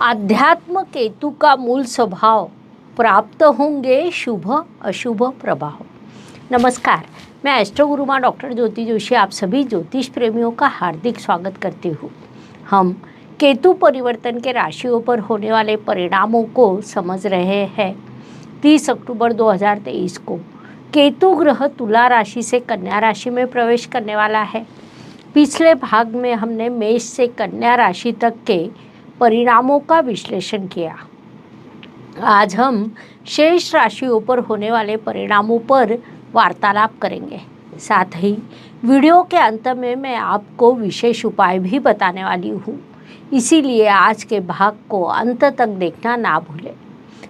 आध्यात्म केतु का मूल स्वभाव, प्राप्त होंगे शुभ अशुभ प्रभाव। नमस्कार, मैं एस्ट्रो गुरु माँ डॉक्टर ज्योति जोशी आप सभी ज्योतिष प्रेमियों का हार्दिक स्वागत करती हूँ। हम केतु परिवर्तन के राशियों पर होने वाले परिणामों को समझ रहे हैं। 30 अक्टूबर 2023 को केतु ग्रह तुला राशि से कन्या राशि में प्रवेश करने वाला है। पिछले भाग में हमने मेष से कन्या राशि तक के परिणामों का विश्लेषण किया। आज हम शेष राशियों पर होने वाले परिणामों पर वार्तालाप करेंगे। साथ ही वीडियो के अंत में मैं आपको विशेष उपाय भी बताने वाली हूँ, इसीलिए आज के भाग को अंत तक देखना ना भूलें।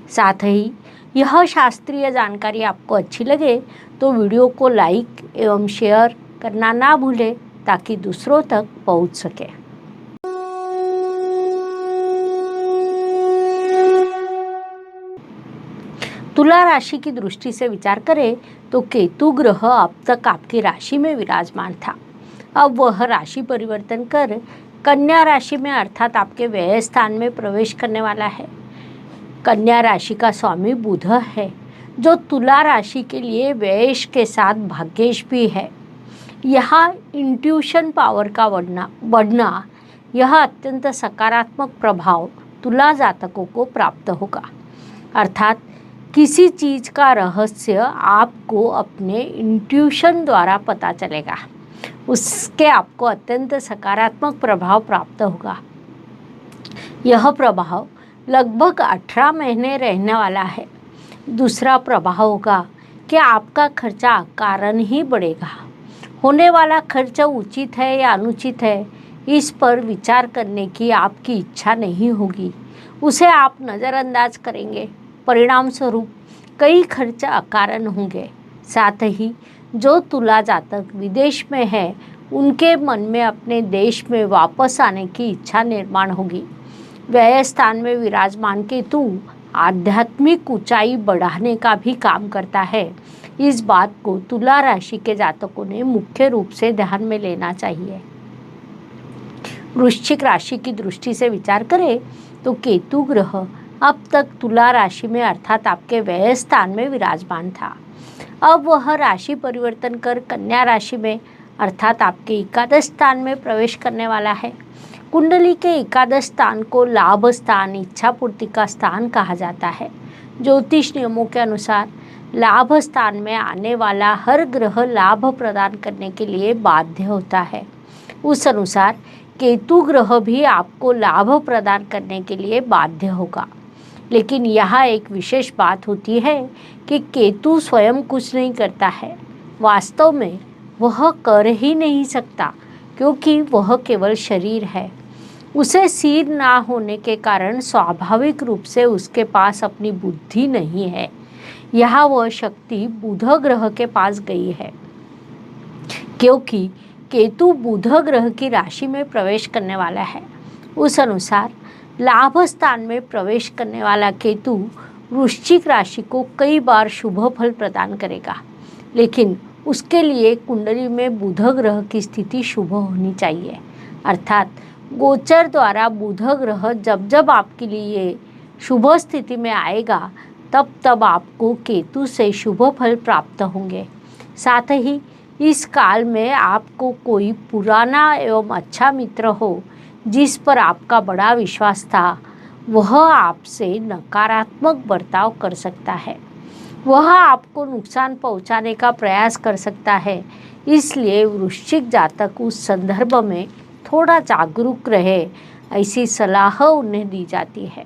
साथ ही यह शास्त्रीय जानकारी आपको अच्छी लगे तो वीडियो को लाइक एवं शेयर करना ना भूलें ताकि दूसरों तक पहुँच सके। तुला राशि की दृष्टि से विचार करें तो केतु ग्रह अब तक आपकी राशि में विराजमान था। अब वह राशि परिवर्तन कर कन्या राशि में अर्थात आपके व्यय स्थान में प्रवेश करने वाला है। कन्या राशि का स्वामी बुध है, जो तुला राशि के लिए व्ययेश के साथ भाग्येश भी है। यहाँ इंट्यूशन पावर का बढ़ना यह अत्यंत सकारात्मक प्रभाव तुला जातकों को प्राप्त होगा। अर्थात किसी चीज़ का रहस्य आपको अपने इंट्यूशन द्वारा पता चलेगा, उसके आपको अत्यंत सकारात्मक प्रभाव प्राप्त होगा। यह प्रभाव लगभग 18 महीने रहने वाला है। दूसरा प्रभाव होगा कि आपका खर्चा कारण ही बढ़ेगा। होने वाला खर्च उचित है या अनुचित है, इस पर विचार करने की आपकी इच्छा नहीं होगी, उसे आप नज़रअंदाज करेंगे। परिणाम स्वरूप कई खर्च अकारण होंगे। साथ ही जो तुला जातक विदेश में है, उनके मन में अपने देश में वापस आने की इच्छा निर्माण होगी। व्यय स्थान में विराजमान केतु आध्यात्मिक ऊंचाई बढ़ाने का भी काम करता है। इस बात को तुला राशि के जातकों ने मुख्य रूप से ध्यान में लेना चाहिए। वृश्चिक राशि की दृष्टि से विचार करें तो केतु ग्रह अब तक तुला राशि में अर्थात आपके व्यय स्थान में विराजमान था। अब वह राशि परिवर्तन कर कन्या राशि में अर्थात आपके एकादश स्थान में प्रवेश करने वाला है। कुंडली के एकादश स्थान को लाभ स्थान, इच्छा पूर्ति का स्थान कहा जाता है। ज्योतिष नियमों के अनुसार लाभ स्थान में आने वाला हर ग्रह लाभ प्रदान करने के लिए बाध्य होता है। उस अनुसार केतु ग्रह भी आपको लाभ प्रदान करने के लिए बाध्य होगा। लेकिन यहाँ एक विशेष बात होती है कि केतु स्वयं कुछ नहीं करता है। वास्तव में वह कर ही नहीं सकता, क्योंकि वह केवल शरीर है। उसे सिर ना होने के कारण स्वाभाविक रूप से उसके पास अपनी बुद्धि नहीं है। यहाँ वह शक्ति बुध ग्रह के पास गई है, क्योंकि केतु बुध ग्रह की राशि में प्रवेश करने वाला है। उस अनुसार लाभ स्थान में प्रवेश करने वाला केतु वृश्चिक राशि को कई बार शुभ फल प्रदान करेगा, लेकिन उसके लिए कुंडली में बुध ग्रह की स्थिति शुभ होनी चाहिए। अर्थात गोचर द्वारा बुध ग्रह जब जब आपके लिए शुभ स्थिति में आएगा, तब तब आपको केतु से शुभ फल प्राप्त होंगे। साथ ही इस काल में आपको कोई पुराना एवं अच्छा मित्र हो, जिस पर आपका बड़ा विश्वास था, वह आपसे नकारात्मक बर्ताव कर सकता है। वह आपको नुकसान पहुंचाने का प्रयास कर सकता है। इसलिए वृश्चिक जातक उस संदर्भ में थोड़ा जागरूक रहे, ऐसी सलाह उन्हें दी जाती है।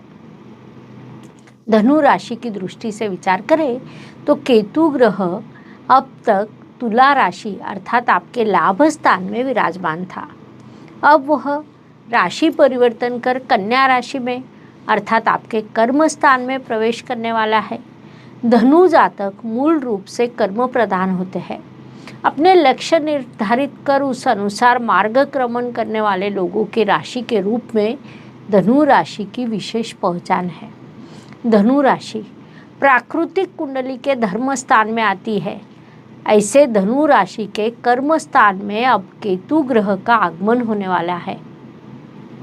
धनु राशि की दृष्टि से विचार करें तो केतु ग्रह अब तक तुला राशि अर्थात आपके लाभ स्थान में विराजमान था। अब वह राशि परिवर्तन कर कन्या राशि में अर्थात आपके कर्म स्थान में प्रवेश करने वाला है। धनु जातक मूल रूप से कर्म प्रधान होते हैं। अपने लक्ष्य निर्धारित कर उस अनुसार मार्गक्रमण करने वाले लोगों की राशि के रूप में धनु राशि की विशेष पहचान है। धनु राशि प्राकृतिक कुंडली के धर्म स्थान में आती है। ऐसे धनु राशि के कर्म स्थान में अब केतु ग्रह का आगमन होने वाला है।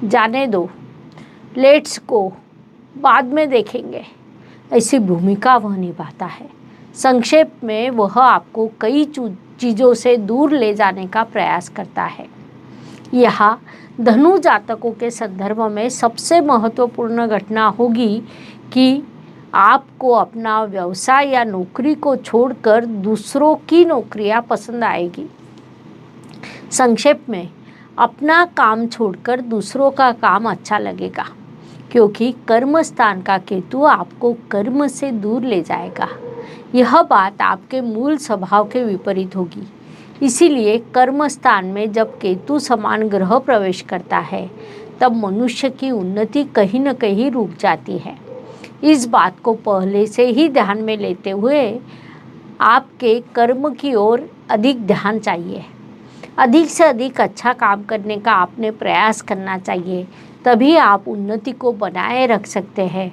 जाने दो लेट्स गो, बाद में देखेंगे, ऐसी भूमिका वह निभाता है। संक्षेप में वह आपको कई चीज़ों से दूर ले जाने का प्रयास करता है। यहाँ धनु जातकों के संदर्भ में सबसे महत्वपूर्ण घटना होगी कि आपको अपना व्यवसाय या नौकरी को छोड़कर दूसरों की नौकरियाँ पसंद आएगी। संक्षेप में, अपना काम छोड़कर दूसरों का काम अच्छा लगेगा, क्योंकि कर्म स्थान का केतु आपको कर्म से दूर ले जाएगा। यह बात आपके मूल स्वभाव के विपरीत होगी। इसीलिए कर्म स्थान में जब केतु समान ग्रह प्रवेश करता है, तब मनुष्य की उन्नति कहीं न कहीं रुक जाती है। इस बात को पहले से ही ध्यान में लेते हुए आपके कर्म की ओर अधिक ध्यान चाहिए। अधिक से अधिक अच्छा काम करने का आपने प्रयास करना चाहिए, तभी आप उन्नति को बनाए रख सकते हैं।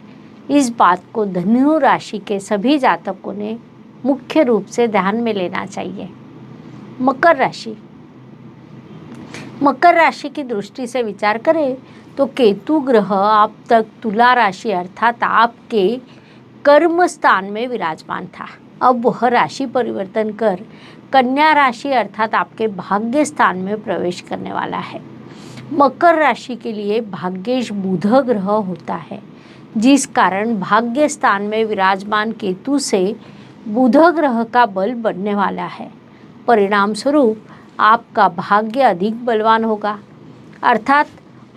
इस बात को धनु राशि के सभी जातकों ने मुख्य रूप से ध्यान में लेना चाहिए। मकर राशि। मकर राशि की दृष्टि से विचार करें तो केतु ग्रह अब तक तुला राशि अर्थात आपके कर्म स्थान में विराजमान था। अब वह राशि परिवर्तन कर कन्या राशि अर्थात आपके भाग्य स्थान में प्रवेश करने वाला है। मकर राशि के लिए भाग्येश बुध ग्रह होता है, जिस कारण भाग्य स्थान में विराजमान केतु से बुध ग्रह का बल बढ़ने वाला है। परिणाम स्वरूप आपका भाग्य अधिक बलवान होगा। अर्थात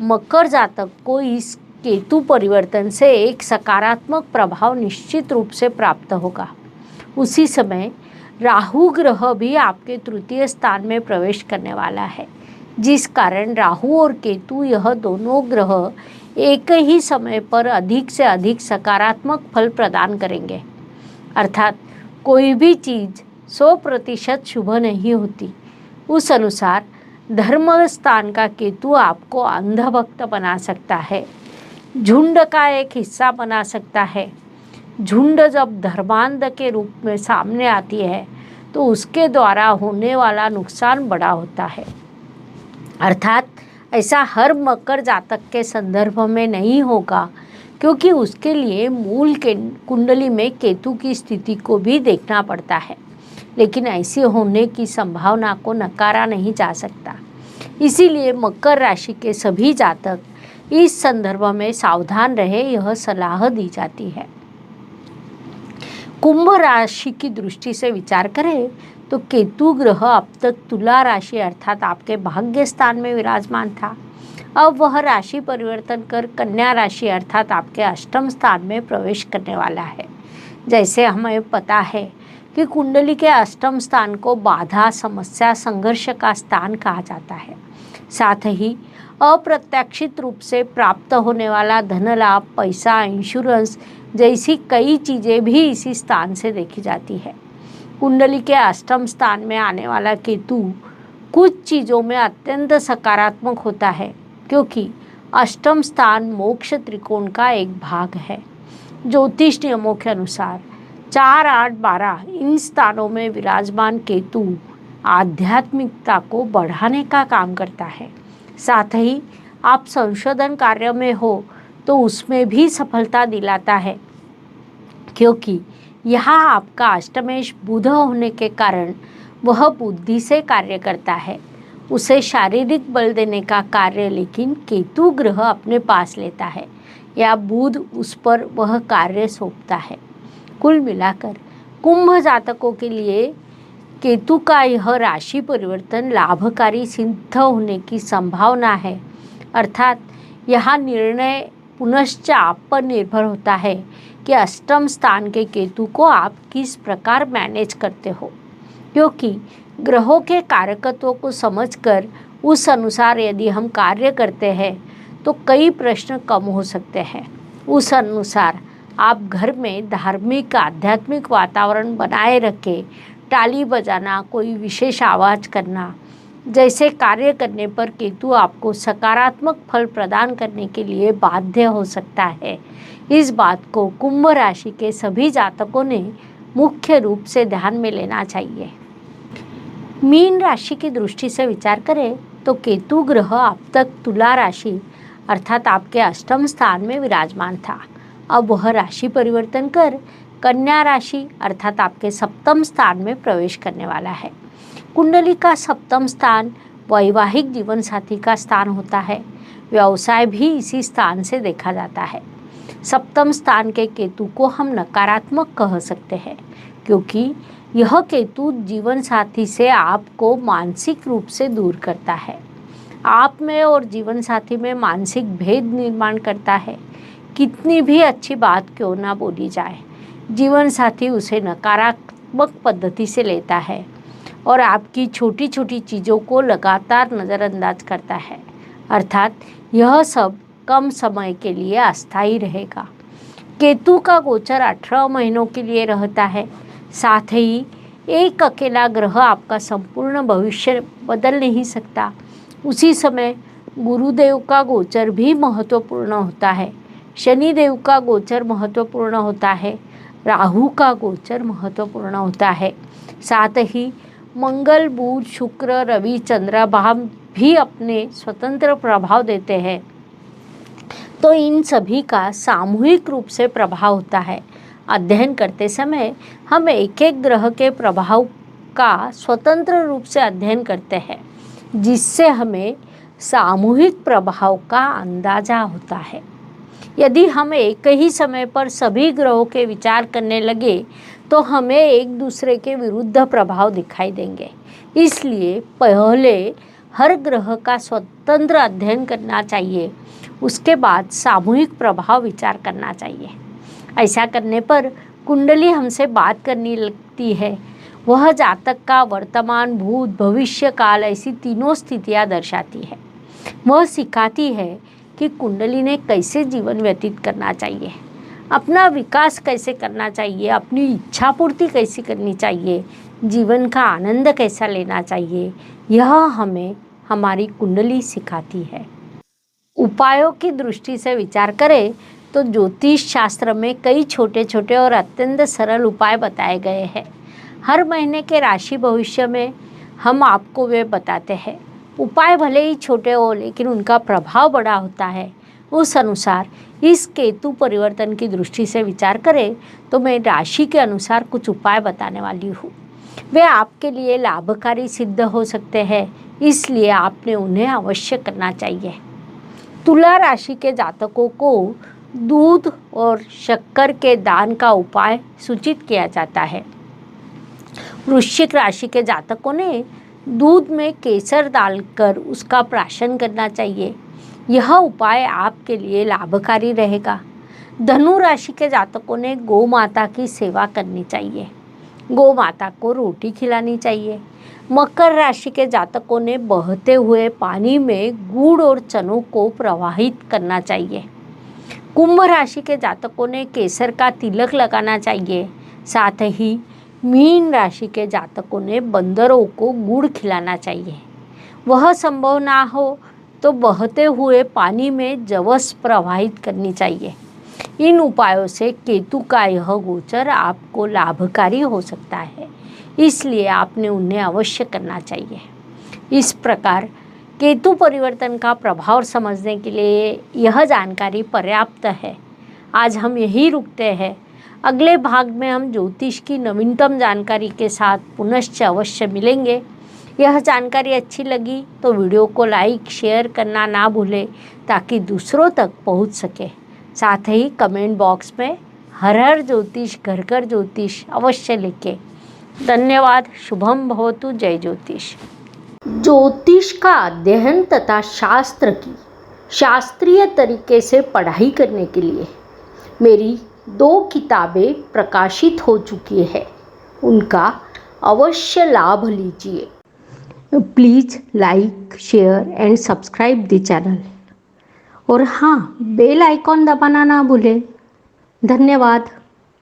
मकर जातक को इस केतु परिवर्तन से एक सकारात्मक प्रभाव निश्चित रूप से प्राप्त होगा। उसी समय राहु ग्रह भी आपके तृतीय स्थान में प्रवेश करने वाला है, जिस कारण राहु और केतु यह दोनों ग्रह एक ही समय पर अधिक से अधिक सकारात्मक फल प्रदान करेंगे। अर्थात कोई भी चीज़ 100% शुभ नहीं होती। उस अनुसार धर्म स्थान का केतु आपको अंधभक्त बना सकता है, झुंड का एक हिस्सा बना सकता है। झुंड जब धर्मांध के रूप में सामने आती है तो उसके द्वारा होने वाला नुकसान बड़ा होता है। अर्थात ऐसा हर मकर जातक के संदर्भ में नहीं होगा, क्योंकि उसके लिए मूल के कुंडली में केतु की स्थिति को भी देखना पड़ता है। लेकिन ऐसे होने की संभावना को नकारा नहीं जा सकता। इसीलिए मकर राशि के सभी जातक इस संदर्भ में सावधान रहे, यह सलाह दी जाती है। कुंभ राशि की दृष्टि से विचार करें तो केतु ग्रह अब तक तुला राशि अर्थात आपके भाग्य स्थान में विराजमान था। अब वह राशि परिवर्तन कर कन्या राशि अर्थात आपके अष्टम स्थान में प्रवेश करने वाला है। जैसे हमें पता है कि कुंडली के अष्टम स्थान को बाधा, समस्या, संघर्ष का स्थान कहा जाता है। साथ ही अप्रत्याशित रूप से प्राप्त होने वाला धन लाभ, पैसा, इंश्योरेंस जैसी कई चीज़ें भी इसी स्थान से देखी जाती है। कुंडली के अष्टम स्थान में आने वाला केतु कुछ चीज़ों में अत्यंत सकारात्मक होता है, क्योंकि अष्टम स्थान मोक्ष त्रिकोण का एक भाग है। ज्योतिष नियमों के अनुसार 4, 8, 12 इन स्थानों में विराजमान केतु आध्यात्मिकता को बढ़ाने का काम करता है। साथ ही आप संशोधन कार्य में हो तो उसमें भी सफलता दिलाता है, क्योंकि यहाँ आपका अष्टमेश बुध होने के कारण वह बुद्धि से कार्य करता है। उसे शारीरिक बल देने का कार्य लेकिन केतु ग्रह अपने पास लेता है, या बुध उस पर वह कार्य सौंपता है। कुल मिलाकर कुंभ जातकों के लिए केतु का यह राशि परिवर्तन लाभकारी सिद्ध होने की संभावना है। अर्थात यहाँ निर्णय पुनश्च आप पर निर्भर होता है कि अष्टम स्थान के केतु को आप किस प्रकार मैनेज करते हो, क्योंकि ग्रहों के कारकत्वों को समझकर उस अनुसार यदि हम कार्य करते हैं तो कई प्रश्न कम हो सकते हैं। उस अनुसार आप घर में धार्मिक आध्यात्मिक वातावरण बनाए रखें। ताली बजाना, कोई विशेष आवाज़ करना जैसे कार्य करने पर केतु आपको सकारात्मक फल प्रदान करने के लिए बाध्य हो सकता है। इस बात को कुंभ राशि के सभी जातकों ने मुख्य रूप से ध्यान में लेना चाहिए। मीन राशि की दृष्टि से विचार करें तो केतु ग्रह अब तक तुला राशि अर्थात आपके अष्टम स्थान में विराजमान था। अब वह राशि परिवर्तन कर कन्या राशि अर्थात आपके सप्तम स्थान में प्रवेश करने वाला है। कुंडली का सप्तम स्थान वैवाहिक जीवन साथी का स्थान होता है। व्यवसाय भी इसी स्थान से देखा जाता है। सप्तम स्थान के केतु को हम नकारात्मक कह सकते हैं, क्योंकि यह केतु जीवन साथी से आपको मानसिक रूप से दूर करता है, आप में और जीवन साथी में मानसिक भेद निर्माण करता है। कितनी भी अच्छी बात क्यों ना बोली जाए, जीवन साथी उसे नकारात्मक पद्धति से लेता है और आपकी छोटी छोटी चीज़ों को लगातार नज़रअंदाज करता है। अर्थात यह सब कम समय के लिए अस्थायी रहेगा। केतु का गोचर 18 महीनों के लिए रहता है। साथ ही एक अकेला ग्रह आपका संपूर्ण भविष्य बदल नहीं सकता। उसी समय गुरुदेव का गोचर भी महत्वपूर्ण होता है, शनिदेव का गोचर महत्वपूर्ण होता है, राहु का गोचर महत्वपूर्ण होता है। साथ ही मंगल, बुध, शुक्र, रवि, चंद्रमा भी अपने स्वतंत्र प्रभाव देते हैं। तो इन सभी का सामूहिक रूप से प्रभाव होता है। अध्ययन करते समय हम एक एक ग्रह के प्रभाव का स्वतंत्र रूप से अध्ययन करते हैं, जिससे हमें सामूहिक प्रभाव का अंदाजा होता है। यदि हम एक ही समय पर सभी ग्रहों के विचार करने लगे तो हमें एक दूसरे के विरुद्ध प्रभाव दिखाई देंगे। इसलिए पहले हर ग्रह का स्वतंत्र अध्ययन करना चाहिए, उसके बाद सामूहिक प्रभाव विचार करना चाहिए। ऐसा करने पर कुंडली हमसे बात करने लगती है। वह जातक का वर्तमान, भूत, भविष्य काल ऐसी तीनों स्थितियाँ दर्शाती है। वह सिखाती है कि कुंडली ने कैसे जीवन व्यतीत करना चाहिए, अपना विकास कैसे करना चाहिए, अपनी इच्छा पूर्ति कैसे करनी चाहिए, जीवन का आनंद कैसा लेना चाहिए। यह हमें हमारी कुंडली सिखाती है। उपायों की दृष्टि से विचार करें तो ज्योतिष शास्त्र में कई छोटे छोटे और अत्यंत सरल उपाय बताए गए हैं। हर महीने के राशि भविष्य में हम आपको वे बताते हैं। उपाय भले ही छोटे हो, लेकिन उनका प्रभाव बड़ा होता है। उस अनुसार इस केतु परिवर्तन की दृष्टि से विचार करें तो मैं राशि के अनुसार कुछ उपाय बताने वाली हूँ। वे आपके लिए लाभकारी सिद्ध हो सकते हैं, इसलिए आपने उन्हें अवश्य करना चाहिए। तुला राशि के जातकों को दूध और शक्कर के दान का उपाय सूचित किया जाता है। वृश्चिक राशि के जातकों ने दूध में केसर डालकर उसका प्राशन करना चाहिए। यह उपाय आपके लिए लाभकारी रहेगा। धनु राशि के जातकों ने गौ माता की सेवा करनी चाहिए। गौ माता को रोटी खिलानी चाहिए। मकर राशि के जातकों ने बहते हुए पानी में गुड़ और चनों को प्रवाहित करना चाहिए। कुंभ राशि के जातकों ने केसर का तिलक लगाना चाहिए। साथ ही मीन राशि के जातकों ने बंदरों को गुड़ खिलाना चाहिए। वह संभव ना हो तो बहते हुए पानी में जवस प्रवाहित करनी चाहिए। इन उपायों से केतु का यह गोचर आपको लाभकारी हो सकता है, इसलिए आपने उन्हें अवश्य करना चाहिए। इस प्रकार केतु परिवर्तन का प्रभाव समझने के लिए यह जानकारी पर्याप्त है। आज हम यही रुकते हैं। अगले भाग में हम ज्योतिष की नवीनतम जानकारी के साथ पुनश्च अवश्य मिलेंगे। यह जानकारी अच्छी लगी तो वीडियो को लाइक शेयर करना ना भूलें, ताकि दूसरों तक पहुंच सके। साथ ही कमेंट बॉक्स में हर हर ज्योतिष, घर घर ज्योतिष अवश्य लिखें। धन्यवाद। शुभम भवतु। जय ज्योतिष। ज्योतिष का अध्ययन तथा शास्त्र की शास्त्रीय तरीके से पढ़ाई करने के लिए मेरी 2 किताबें प्रकाशित हो चुकी है, उनका अवश्य लाभ लीजिए। Please like share and subscribe the channel, और हाँ, बेल आइकॉन दबाना ना भूलें। धन्यवाद।